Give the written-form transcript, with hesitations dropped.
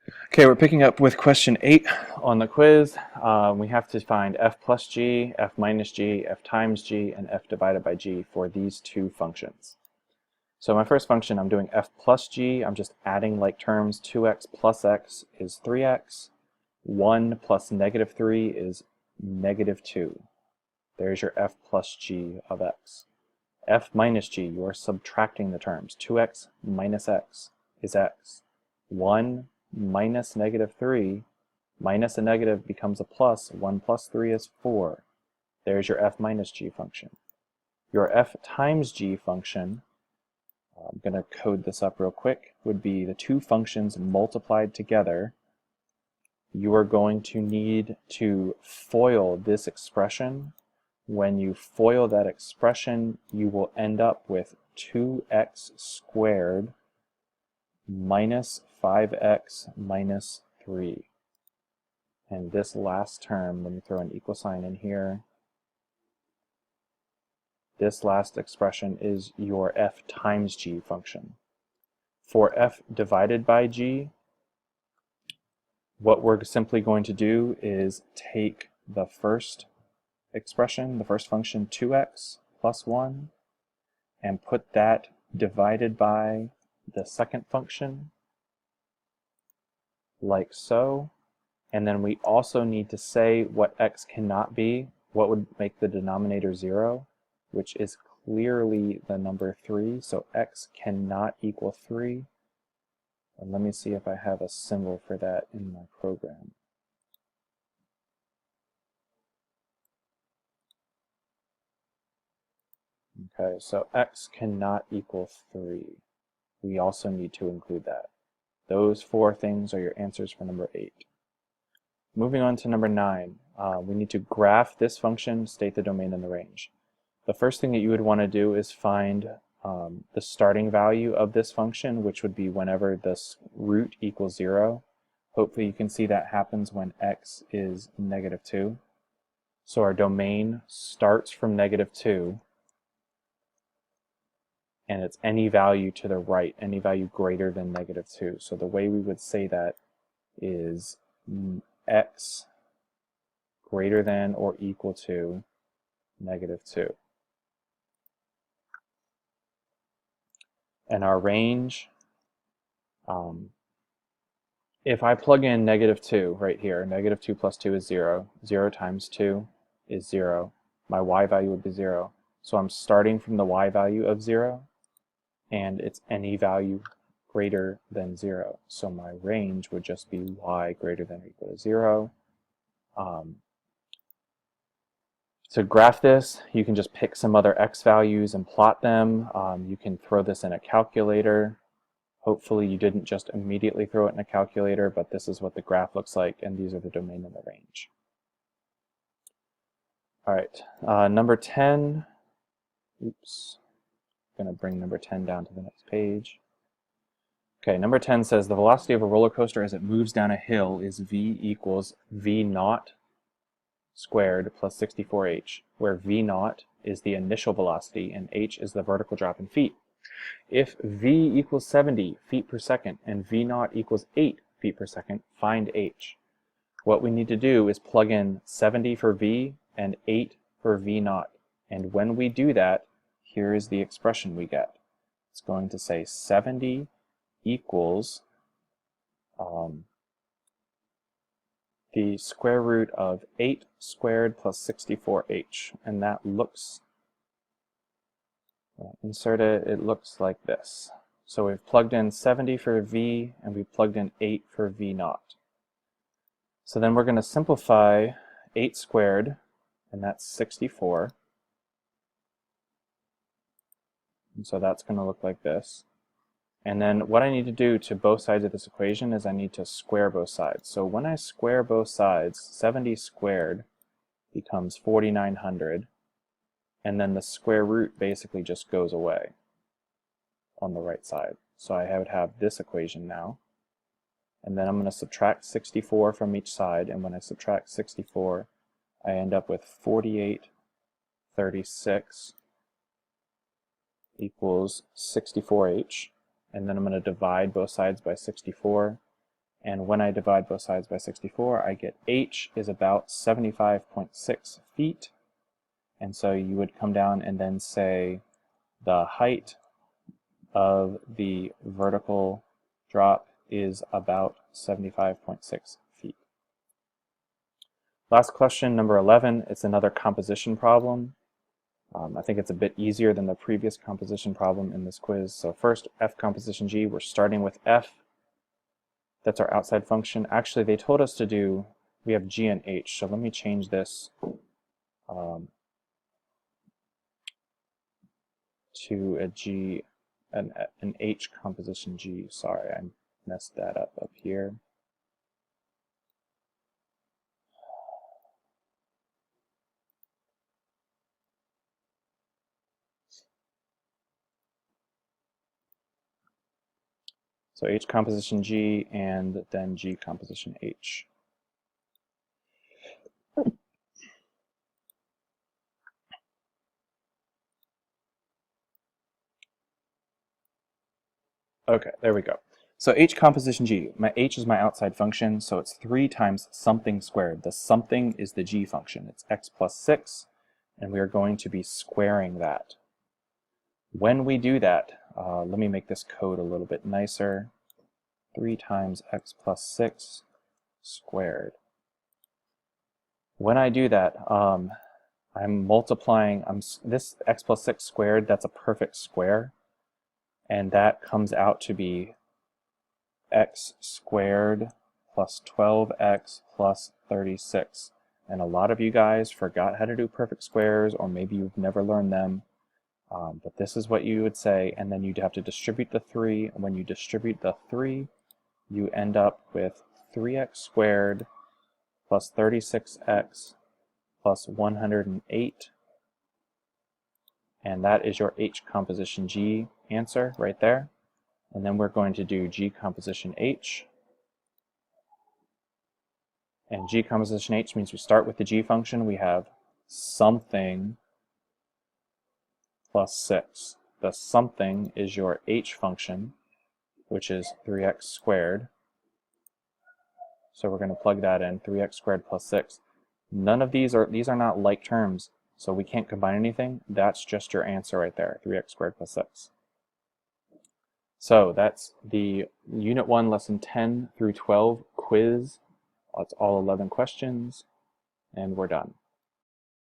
Okay, we're picking up with question 8 on the quiz. We have to find f plus g, f minus g, f times g, and f divided by g for these two functions. So my first function, I'm doing f plus g. I'm just adding like terms. 2x plus x is 3x. 1 plus negative 3 is negative 2. There's your f plus g of x. F minus g, you are subtracting the terms. 2x minus x is x. 1 minus negative 3, minus a negative becomes a plus. 1 plus 3 is 4. There's your f minus g function. Your f times g function, I'm going to code this up real quick, would be the two functions multiplied together. You are going to need to FOIL this expression. When you FOIL that expression, you will end up with 2x squared minus 5x minus 3. And this last term, let me throw an equal sign in here. This last expression is your f times g function. For f divided by g, what we're simply going to do is take the first expression, the first function, 2x plus 1, and put that divided by the second function, like so. And then we also need to say what x cannot be, what would make the denominator 0, which is clearly the number 3. So x cannot equal 3. And let me see if I have a symbol for that in my program. Okay, so x cannot equal 3. We also need to include that. Those four things are your answers for number 8. Moving on to number 9, we need to graph this function, state the domain and the range. The first thing that you would want to do is find the starting value of this function, which would be whenever this root equals 0. Hopefully you can see that happens when x is negative 2. So our domain starts from negative 2, and it's any value to the right, any value greater than negative 2. So the way we would say that is x greater than or equal to negative 2. And our range, if I plug in negative 2 right here, negative 2 plus 2 is 0. 0 times 2 is 0. My y value would be 0. So I'm starting from the y value of 0, and it's any value greater than 0. So my range would just be y greater than or equal to 0. To graph this, you can just pick some other x values and plot them. You can throw this in a calculator. Hopefully you didn't just immediately throw it in a calculator, but this is what the graph looks like, and these are the domain and the range. All right, number 10. Oops. I'm going to bring number 10 down to the next page. Okay, number 10 says the velocity of a roller coaster as it moves down a hill is v equals v naught squared plus 64h, where v naught is the initial velocity and h is the vertical drop in feet. If v equals 70 feet per second and v naught equals 8 feet per second, find h. What we need to do is plug in 70 for v and 8 for v naught. And when we do that, here is the expression we get. It's going to say 70 equals the square root of 8 squared plus 64h. And that looks, insert it, it looks like this. So we've plugged in 70 for v, and we've plugged in 8 for v naught. So then we're going to simplify 8 squared, and that's 64. And so that's going to look like this. And then what I need to do to both sides of this equation is I need to square both sides. So when I square both sides, 70 squared becomes 4,900. And then the square root basically just goes away on the right side. So I would have this equation now. And then I'm going to subtract 64 from each side. And when I subtract 64, I end up with 4836 equals 64h. And then I'm going to divide both sides by 64. And when I divide both sides by 64, I get h is about 75.6 feet. And so you would come down and then say the height of the vertical drop is about 75.6 feet. Last question, number 11. It's another composition problem. I think it's a bit easier than the previous composition problem in this quiz. So first, f composition g, we're starting with f. That's our outside function. Actually, they told us to do, we have g and h, so let me change this to a g, an h composition g. Sorry, I messed that up here. So h composition g and then g composition h. Okay, there we go. So h composition g, my h is my outside function, so it's 3 times something squared. The something is the g function. It's x plus 6, and we are going to be squaring that. When we do that, let me make this code a little bit nicer. 3 times x plus 6 squared. When I do that, I'm multiplying, this x plus 6 squared, that's a perfect square. And that comes out to be x squared plus 12x plus 36. And a lot of you guys forgot how to do perfect squares, or maybe you've never learned them. But this is what you would say, and then you'd have to distribute the 3. And when you distribute the 3, you end up with 3x squared plus 36x plus 108. And that is your h composition g answer right there. And then we're going to do g composition h. And g composition h means we start with the g function. We have something plus 6. The something is your h function, which is 3x squared. So we're going to plug that in, 3x squared plus 6. None of these are not like terms, so we can't combine anything. That's just your answer right there, 3x squared plus 6. So that's the Unit 1, Lesson 10 through 12 quiz. That's all 11 questions, and we're done.